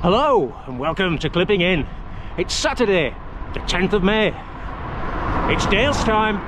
Hello and welcome to Clipping In. It's Saturday, the 10th of May. It's Dale's time.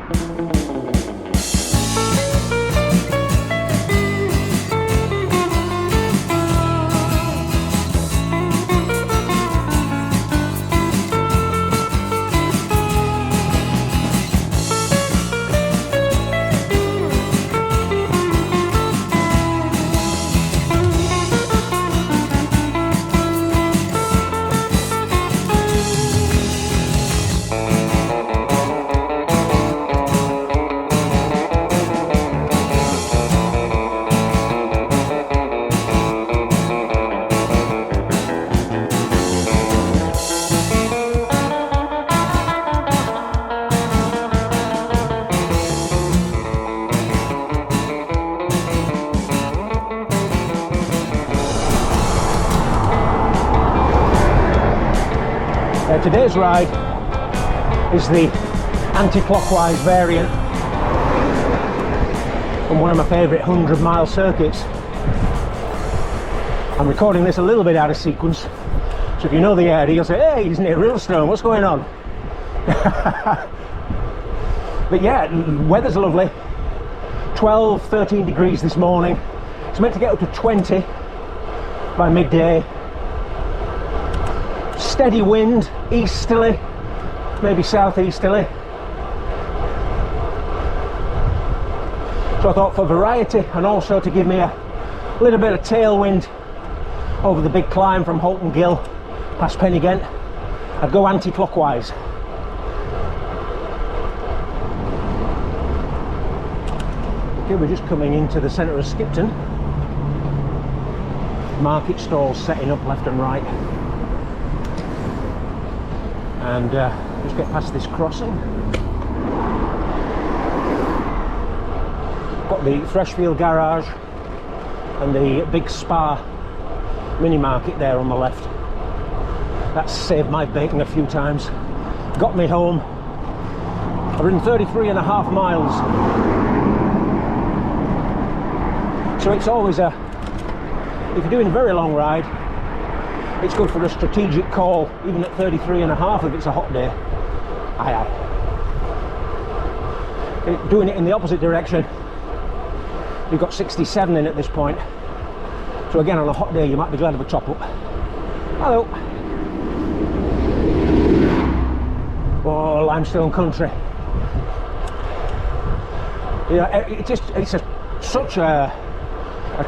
Today's ride is the anti-clockwise variant on one of my favourite 100-mile circuits. I'm recording this a little bit out of sequence, so if you know the area you'll say, hey, isn't it Rillstone, what's going on? But yeah, weather's lovely, 12-13 degrees this morning. It's meant to get up to 20 by midday. Steady wind, easterly, maybe southeasterly. So I thought for variety and also to give me a little bit of tailwind over the big climb from Holton Gill past Pen-y-ghent, I'd go anti-clockwise. Okay, we're just coming into the centre of Skipton. Market stalls setting up left and right. And just get past this crossing. Got the Freshfield garage and the big Spa mini market there on the left. That's saved my bacon a few times. Got me home. I've ridden 33.5 miles. So it's always if you're doing a very long ride, it's good for a strategic call, even at 33.5 if it's a hot day. Aye aye. Doing it in the opposite direction, you've got 67 in at this point. So again, on a hot day, you might be glad of a top up. Hello. Oh, limestone country. Yeah, it's such a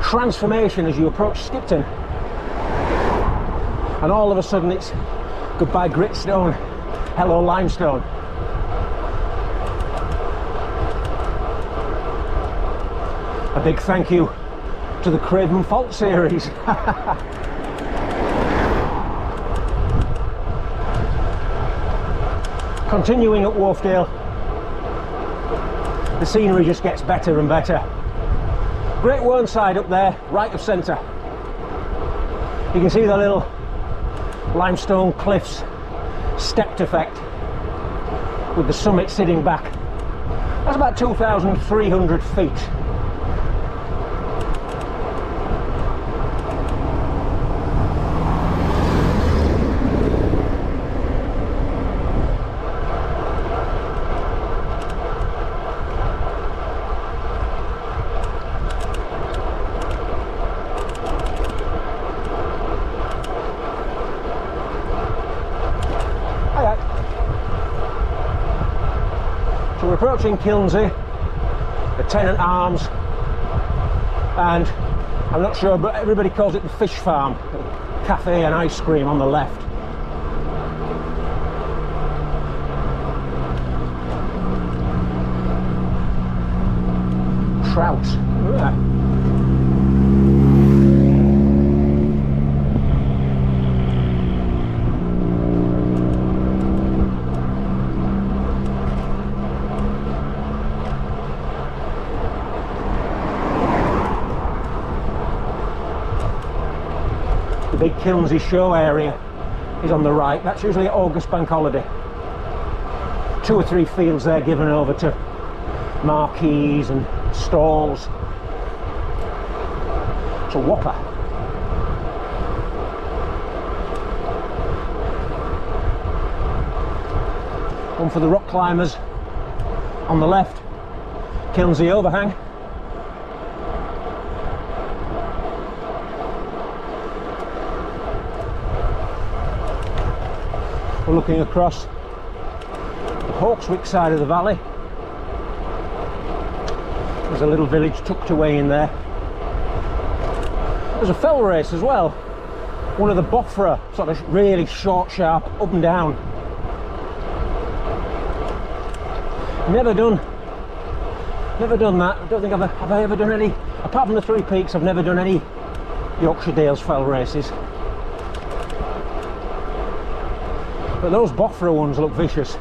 transformation as you approach Skipton. And all of a sudden it's goodbye gritstone, hello limestone. A big thank you to the Craven Fault series. Continuing at Wharfdale, the scenery just gets better and better. Great Whernside up there, right of centre. You can see the little limestone cliffs, stepped effect, with the summit sitting back. That's about 2,300 feet. We're approaching Kilsey, the Tenant Arms, and I'm not sure, but everybody calls it the Fish Farm, cafe and ice cream on the left. Trout. Yeah. The big Kilsey show area is on the right. That's usually August bank holiday. 2 or 3 fields there given over to marquees and stalls. It's a whopper. One for the rock climbers. On the left, Kilsey overhang. We're looking across the Hawkswick side of the valley. There's a little village tucked away in there. There's a fell race as well. One of the Bofra, sort of really short, sharp, up and down. Never done that. I don't think have I ever done any, apart from the Three Peaks, I've never done any Yorkshire Dales fell races. But those Bofra ones look vicious.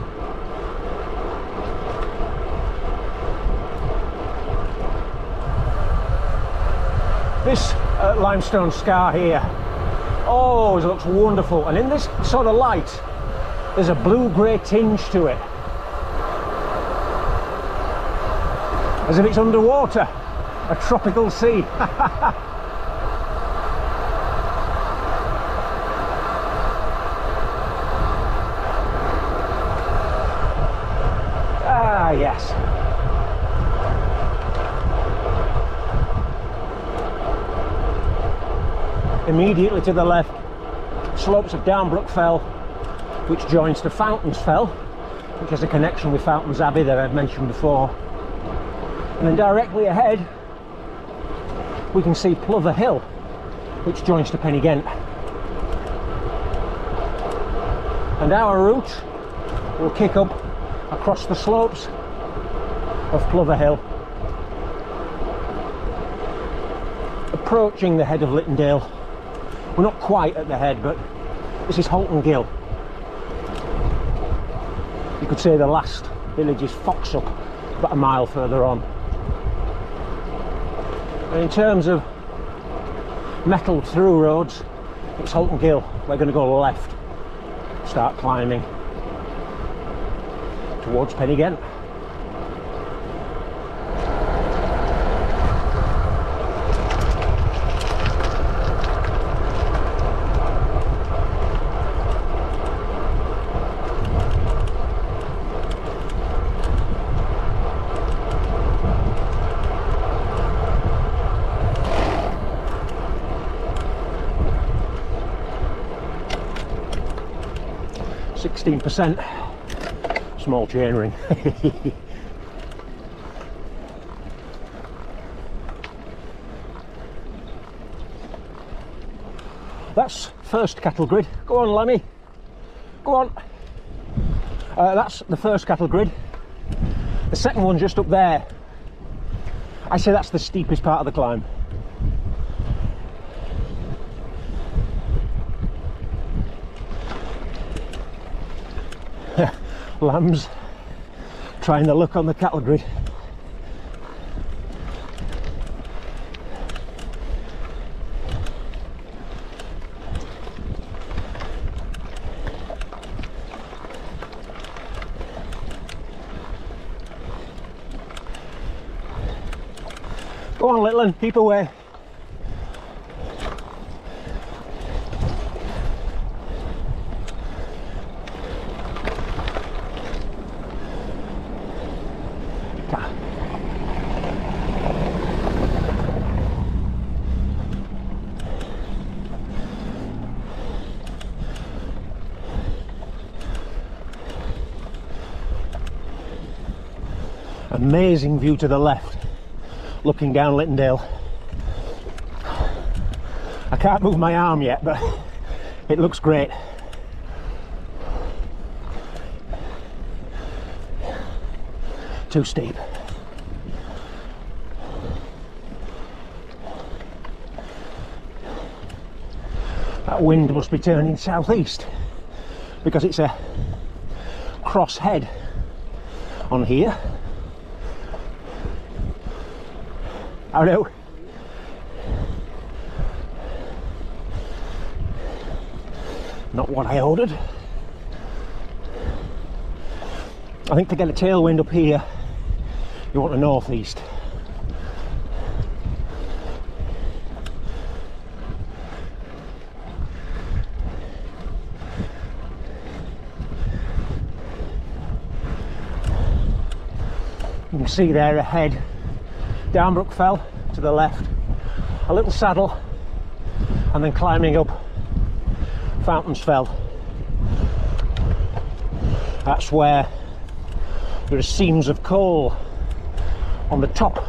This limestone scar here, oh, it looks wonderful, and in this sort of light there's a blue-grey tinge to it, as if it's underwater, a tropical sea. Ah, yes. Immediately to the left, slopes of Downbrook Fell, which joins to Fountains Fell, which has a connection with Fountains Abbey that I've mentioned before. And then directly ahead, we can see Plver Hill, which joins to Pen-y-ghent. And our route will kick up across the slopes of Plver Hill, approaching the head of Littondale. We're not quite at the head, but this is Holton Gill. You could say the last village is Foxup, about a mile further on. And in terms of metalled through roads, it's Holton Gill. We're going to go left, start climbing towards Pen-y-ghent. %, small chainring. That's first cattle grid. Go on, Lemmy. Go on. That's the first cattle grid. The second one just up there. I say that's the steepest part of the climb. Lambs trying the luck on the cattle grid. Go on, little one, keep away. Amazing view to the left, looking down Littondale. I can't move my arm yet, but it looks great. Too steep. That wind must be turning southeast because it's a cross head on here. Oh no. Not what I ordered. I think to get a tailwind up here, you want a northeast. You can see there ahead, Downbrook Fell to the left, a little saddle, and then climbing up Fountains Fell. That's where there are seams of coal on the top.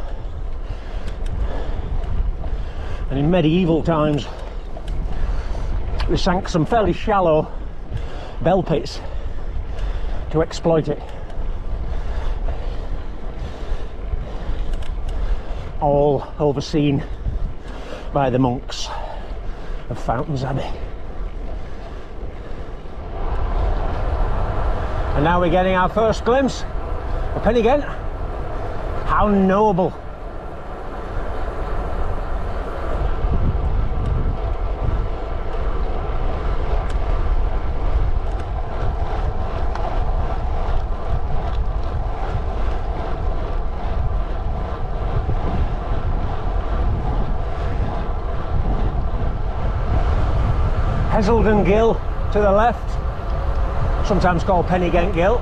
And in medieval times, they sank some fairly shallow bell pits to exploit it. All overseen by the monks of Fountains Abbey. And now we're getting our first glimpse of Pen-y-ghent. How noble! Heselden Gill to the left, sometimes called Pen-y-ghent Gill.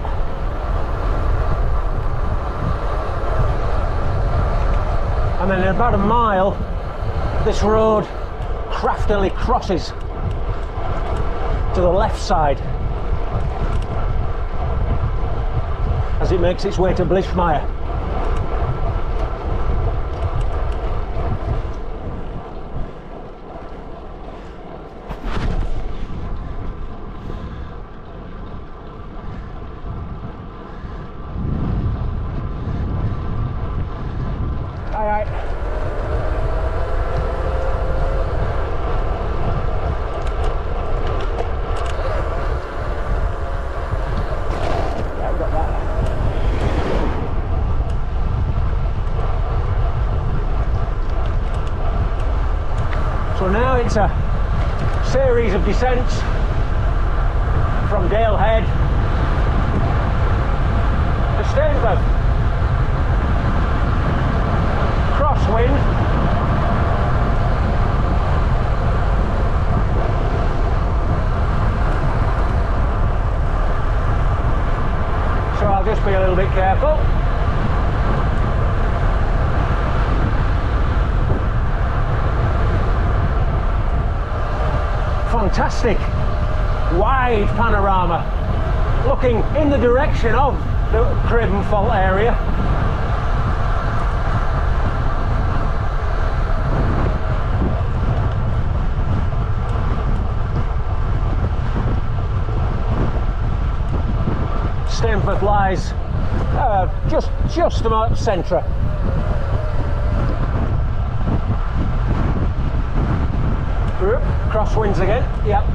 And then in about a mile, this road craftily crosses to the left side as it makes its way to Blishmire. So now it's a series of descents from Dale Head to Stainford. Crosswind. So I'll just be a little bit careful. Fantastic wide panorama looking in the direction of the Craven Fault area. Stainford lies just about the centre. Crosswinds again, yep.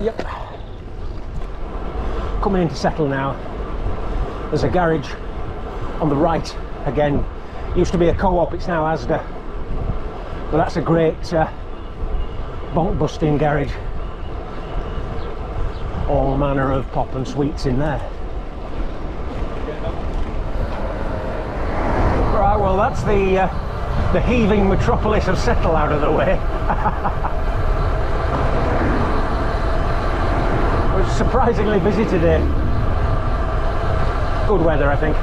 Yep. Coming in to settle now. There's a garage on the right. Again, used to be a co-op, it's now Asda. But that's a great bonk busting garage. All manner of pop and sweets in there. Right, well that's the heaving metropolis of Settle out of the way. It was surprisingly busy today. Good weather, I think.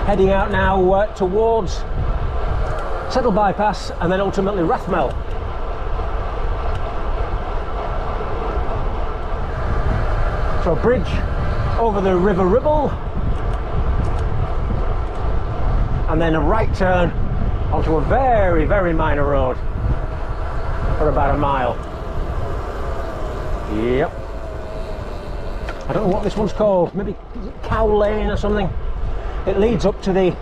Heading out now towards Settle Bypass and then ultimately Rathmel. So a bridge over the River Ribble and then a right turn onto a very, very minor road for about a mile. Yep. I don't know what this one's called, maybe Cow Lane or something. It leads up to the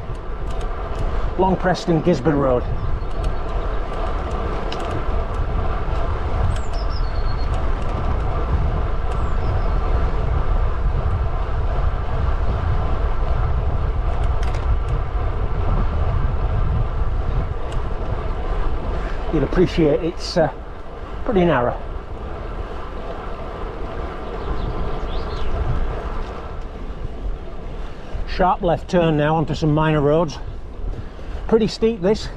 Long Preston Gisborne Road. You'll appreciate it's pretty narrow. Sharp left turn now onto some minor roads. Pretty steep this,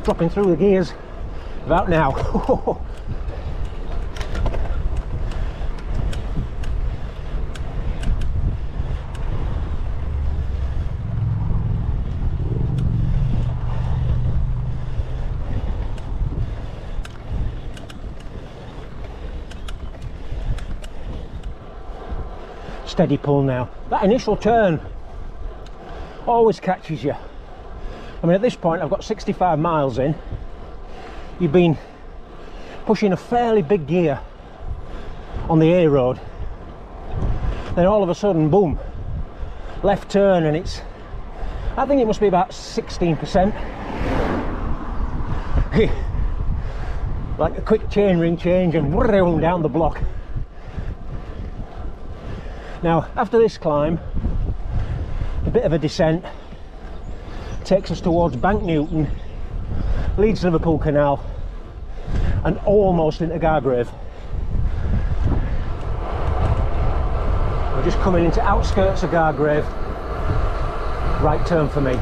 dropping through the gears about now. Steady pull now. That initial turn always catches you. I mean, at this point I've got 65 miles in. You've been pushing a fairly big gear on the A road, then all of a sudden, boom, left turn, and it's, I think it must be about 16%. Like a quick chain ring change and down the block. Now, after this climb, a bit of a descent takes us towards Bank Newton, Leeds Liverpool Canal, and almost into Gargrave. We're just coming into outskirts of Gargrave. Right turn for me.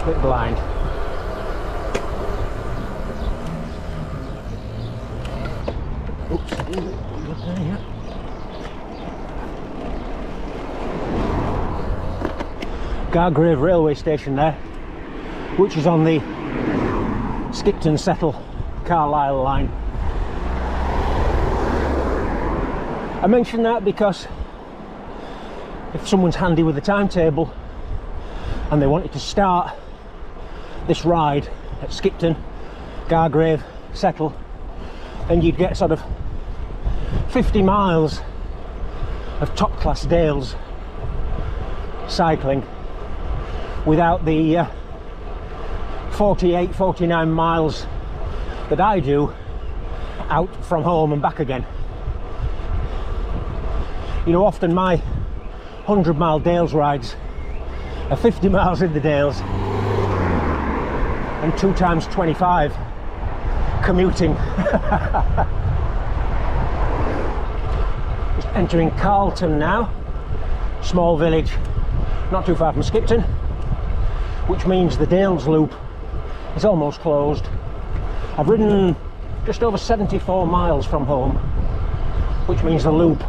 Bit blind. Oops. There, yeah. Gargrave railway station there, which is on the Skipton Settle Carlisle line. I mention that because if someone's handy with a timetable and they wanted to start this ride at Skipton, Gargrave, Settle, then you'd get sort of 50 miles of top class dales cycling without the 48-49 miles that I do out from home and back again. You know, often my 100-mile Dales rides are 50 miles in the Dales and 2 times 25 commuting. Just entering Carlton now, small village not too far from Skipton, which means the Dales loop is almost closed. I've ridden just over 74 miles from home, which means the loop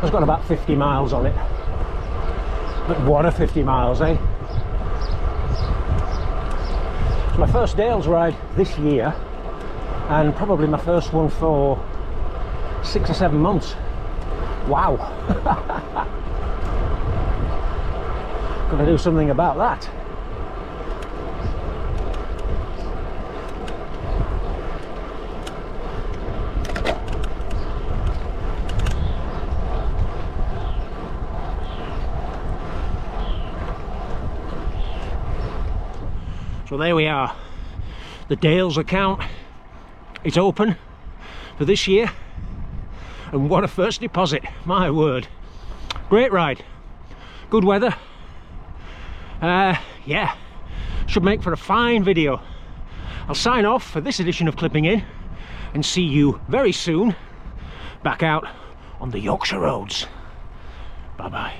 has got about 50 miles on it. But what a 50 miles, eh? It's my first Dales ride this year, and probably my first one for 6 or 7 months. Wow. Gotta do something about that. So there we are, the Dales account It's open for this year, and what a first deposit, my word. Great ride, good weather. Yeah, should make for a fine video. I'll sign off for this edition of Clipping In and see you very soon back out on the Yorkshire roads. Bye bye.